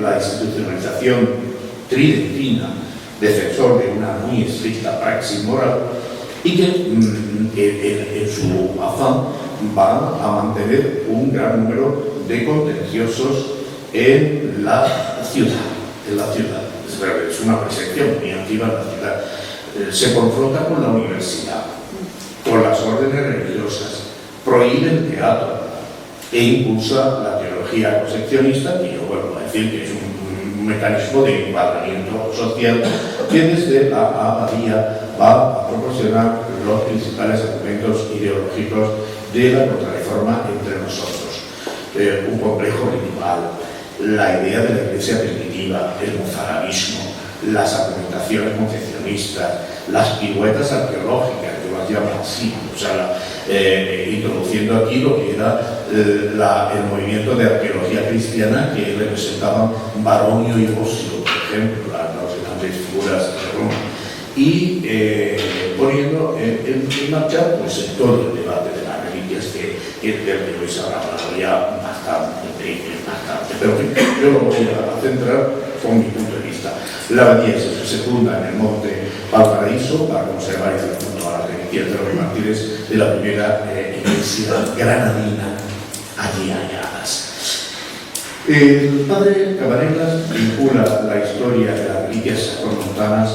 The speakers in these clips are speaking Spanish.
la institucionalización tridentina, defensor de una muy estricta praxis moral, y que en su afán va a mantener un gran número de contenciosos en la ciudad. Es una presencia muy activa en la ciudad. Se confronta con la universidad, con las órdenes religiosas, prohíbe el teatro e impulsa la teología concepcionista, que yo vuelvo a decir que es un mecanismo de encuadramiento social que desde la abadía va a proporcionar los principales argumentos ideológicos de la contrarreforma entre nosotros. Un complejo ritual, la idea de la iglesia primitiva, el mozarabismo, las argumentaciones concepcionistas, las piruetas arqueológicas, que las llaman así, o sea, introduciendo aquí lo que era el movimiento de arqueología cristiana que representaban Baronio y Bosio, por ejemplo, las grandes figuras de Roma, y poniendo en marcha pues, todo el debate de las reliquias del que hoy se habrá hablado ya bastante, pero yo lo voy a centrar con mi punto de vista. La abadía se funda en el monte Valparaíso para conservar y hacer junto a las reliquias de los mártires de la primera iglesia granadina allí halladas. El padre Cabanelas vincula la historia de las reliquias sacromontanas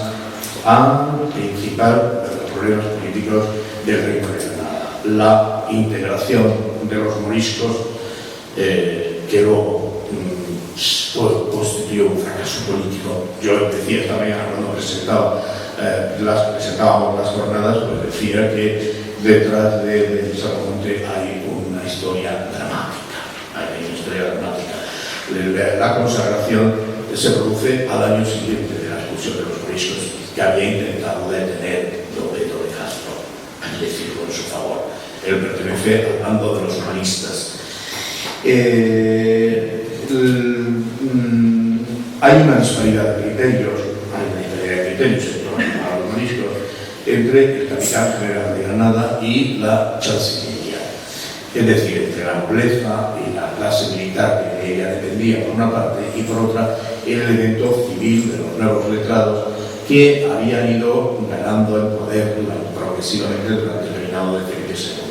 al principal de los problemas políticos del Reino de Granada, la integración de los moriscos, que luego constituyó un fracaso político. Yo decía esta mañana cuando presentábamos las jornadas, pues decía que detrás de Sacromonte hay una historia dramática. La consagración se produce al año siguiente de la expulsión de los moriscos, que había intentado detener Lobeto de Castro, hay que decirlo en su favor. Él pertenece al bando de los humanistas. Hay una disparidad de criterios, en torno a los moriscos entre el capitán general de Granada y la Chancillería, es decir, entre la nobleza y la clase militar que de ella dependía por una parte y por otra el elemento civil de los nuevos letrados que habían ido ganando el poder progresivamente durante el reinado de Felipe II.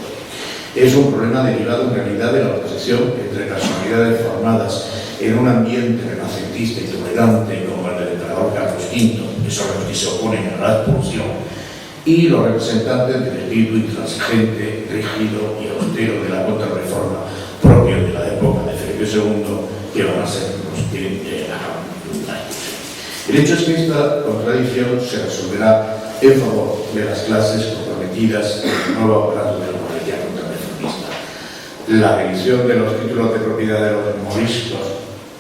Es un problema derivado en realidad de la oposición entre personalidades formadas en un ambiente renacentista y tolerante como el del emperador Carlos V, que son los que se oponen a la expulsión, y los representantes del espíritu intransigente, rígido y austero de la contrarreforma propio de la época de Felipe II, que van a ser los que hagan la expulsión. El hecho es que esta contradicción se resolverá en favor de las clases comprometidas en el nuevo aparato de la monarquía contrarreformista. La revisión de los títulos de propiedad de los moriscos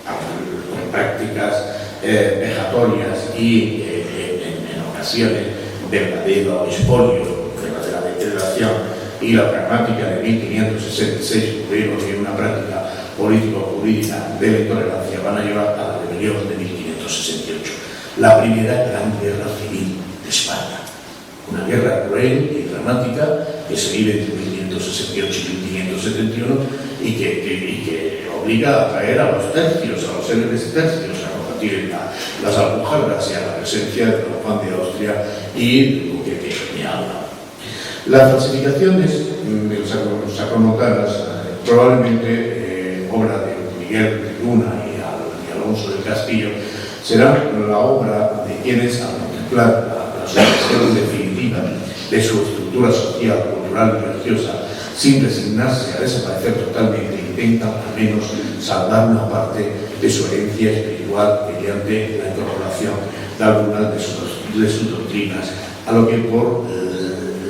con prácticas vejatorias y en ocasiones verdadero expolio de la deterioración y la pragmática de 1566 ocurrieron en una práctica político-jurídica de la intolerancia van a llevar a la rebelión de 1568, la primera gran guerra civil de España, una guerra cruel y dramática que se vive entre 1568 y 1571 y que obliga a traer a los tercios, a los célebres tercios, a combatir las alpujarras y a la presencia de don Juan de Austria y del duque de Alba. Las falsificaciones de los sacromontanas, probablemente obra de Miguel de Luna y Alonso del Castillo, serán la obra de quienes, al contemplar la sucesión definitiva de su estructura social, cultural y religiosa, sin resignarse a desaparecer totalmente, intentan al menos salvar una parte de su herencia espiritual mediante la incorporación de algunas de sus doctrinas a lo que por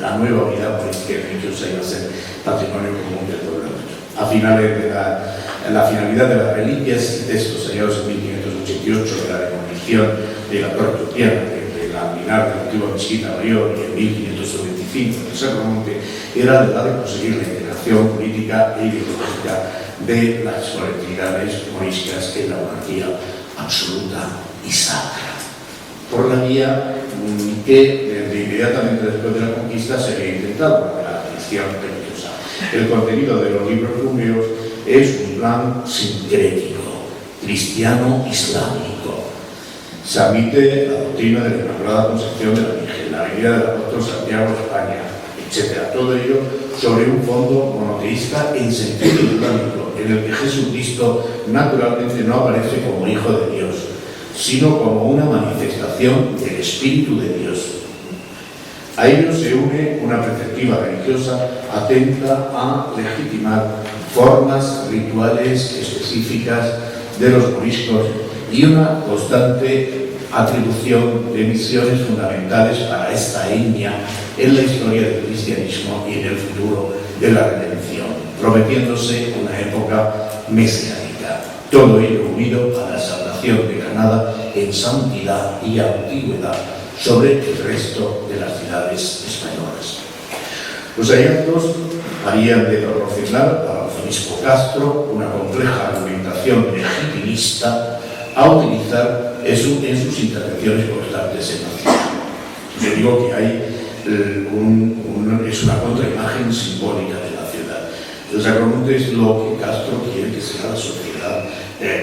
la nueva vida política y religiosa iba a ser patrimonio común del pueblo. A finales de la finalidad de las reliquias y textos hallados en 1588 de la demolición de la Torre Turciana, de la minar de la antigua Mezquita Mayor, y en 1525 de Sacromonte, era la de conseguir la integración política e ideológica de las colectividades moriscas en la monarquía absoluta y sacra, por la vía que desde inmediatamente después de la conquista se había intentado, la cristiana religiosa. El contenido de los libros números es un plan sincrético cristiano-islámico. Se admite la doctrina de la Inmaculada Concepción de la Virgen, la venida del apóstol Santiago de España, etc. Todo ello sobre un fondo monoteísta en sentido islámico, en el que Jesucristo naturalmente no aparece como Hijo de Dios, sino como una manifestación del Espíritu de Dios. A ello se une una perspectiva religiosa atenta a legitimar formas rituales específicas de los moriscos y una constante atribución de misiones fundamentales para esta etnia en la historia del cristianismo y en el futuro de la redención, prometiéndose una época mesiánica. Todo ello unido a la exaltación de Granada en santidad y antigüedad sobre el resto de las ciudades españolas. Los hallazgos harían de proporcionar al arzobispo Castro una compleja argumentación legitimista a utilizar en sus intervenciones constantes en la ciudad. Yo digo que hay es una contraimagen simbólica de la ciudad. El Sacromonte es lo que Castro quiere que sea la sociedad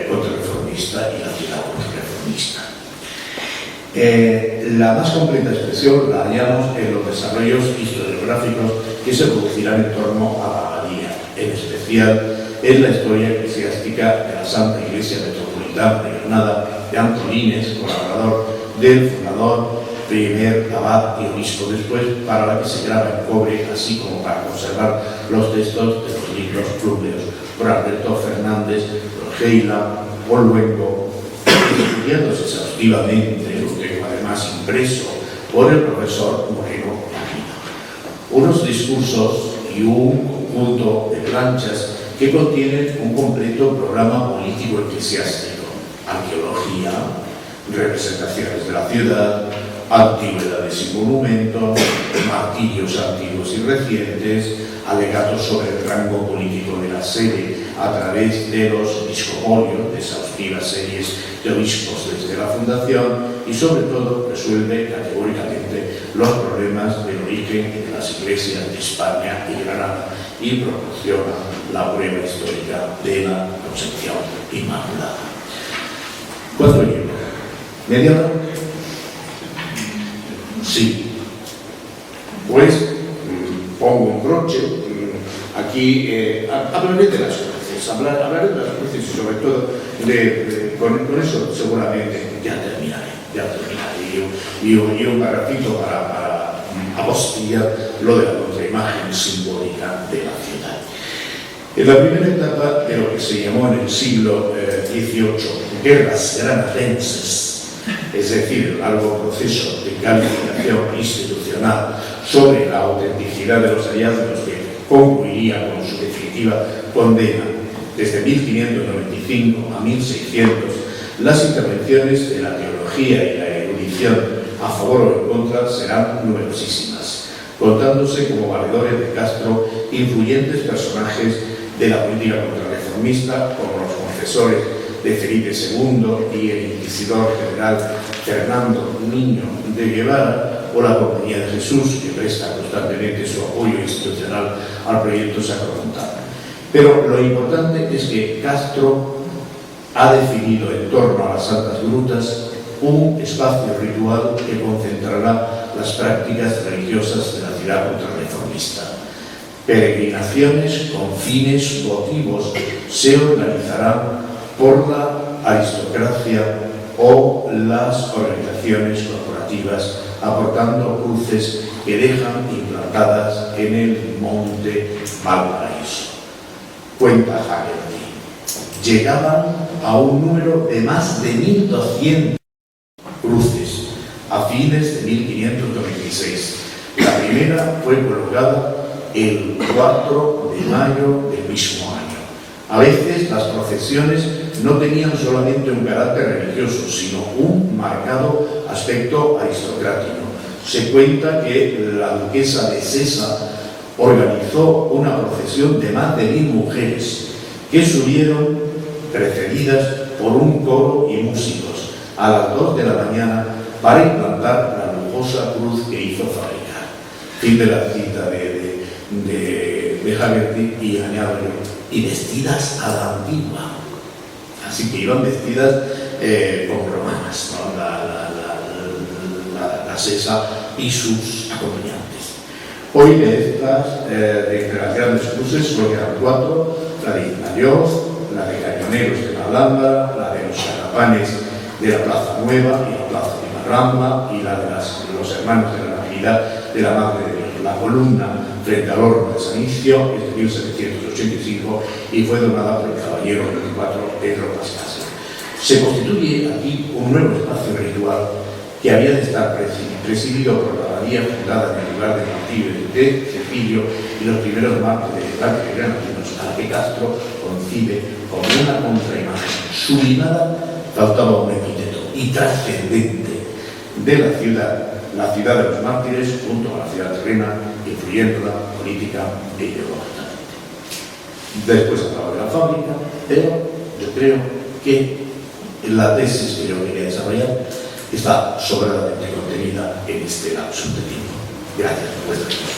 contrarreformista y la ciudad contrarreformista. La más completa expresión la hallamos en los desarrollos historiográficos que se producirán en torno a la abadía, en especial en la historia eclesiástica de la Santa Iglesia Metropolitana de Granada, de Antolínez, colaborador del fundador, primer abad y obispo después, para la que se graba en cobre, así como para conservar los textos de los libros plúmneos por Alberto Fernández, por Geila, por Luengo, estudiándose exhaustivamente, lo tengo además impreso por el profesor Moreno Aquino. Unos discursos y un conjunto de planchas que contienen un completo programa político eclesiástico, arqueología, representaciones de la ciudad, antigüedades y monumentos, martirios antiguos y recientes, alegatos sobre el rango político de la sede a través de los episcopolios, de exhaustivas series de obispos desde la fundación, y sobre todo resuelve categóricamente los problemas del origen de las iglesias de España y Granada y proporciona la prueba histórica de la Concepción Inmaculada. ¿Cuánto llevo? ¿Media hora? Sí. Pues pongo un broche. Aquí hablaré de las cruces, hablaré de las cruces y sobre todo con eso seguramente ya terminaré. Y un parrafito para apostillar lo de la contraimagen simbólica de la ciudad. En la primera etapa de lo que se llamó en el siglo XVIII guerras granadenses, es decir, el largo proceso de calificación institucional sobre la autenticidad de los hallazgos que concluiría con su definitiva condena desde 1595 a 1600, las intervenciones de la teología y la erudición a favor o en contra serán numerosísimas, contándose como valedores de Castro influyentes personajes de la política contrarreformista como los confesores de Felipe II y el inquisidor general Fernando Niño de Guevara o la Compañía de Jesús, que presta constantemente su apoyo institucional al proyecto sacramental. Pero lo importante es que Castro ha definido en torno a las Santas Grutas un espacio ritual que concentrará las prácticas religiosas de la ciudad contrarreformista. Peregrinaciones con fines votivos se organizarán por la aristocracia o las organizaciones corporativas, aportando cruces que dejan implantadas en el monte Valparaíso. Cuenta Haggerty, llegaban a un número de más de 1.200 cruces a fines de 1596. La primera fue colocada el 4 de mayo del mismo año. A veces las procesiones no tenían solamente un carácter religioso, sino un marcado aspecto aristocrático. Se cuenta que la duquesa de Sesa organizó una procesión de más de 1000 mujeres que subieron precedidas por un coro y músicos a las 2 de la mañana para implantar la lujosa cruz que hizo fabricar. Fin de la cita de Haggerty, y añado yo, y vestidas a la antigua. así que iban vestidas como romanas, ¿no? La Sesa y sus acompañantes. Hoy de estas, de entre las grandes cruces, solo quedan 4, la de Ismayoz, la de Cañoneros de la Alhambra, la de los Charapanes de la Plaza Nueva y la Plaza de Marramba, y la de los Hermanos de la Natividad de la Madre de Dios. La columna frente al horno de San Isidro es de 1785 y fue donada por el caballero 24 Pedro Pascasio. Se constituye aquí un nuevo espacio ritual que había de estar presidido por la abadía fundada en el lugar del martirio de Cecilio y los primeros mártires granadinos, a la que Castro concibe como una contraimagen sublimada, faltaba un epíteto, y trascendente de la ciudad de los mártires, junto a la ciudad terrena, influyéndola política e ideológicamente. Después hablaba de la fábrica, pero yo creo que la tesis que yo quería desarrollar está sobradamente contenida en este lapso de tiempo. Gracias por vuestra atención.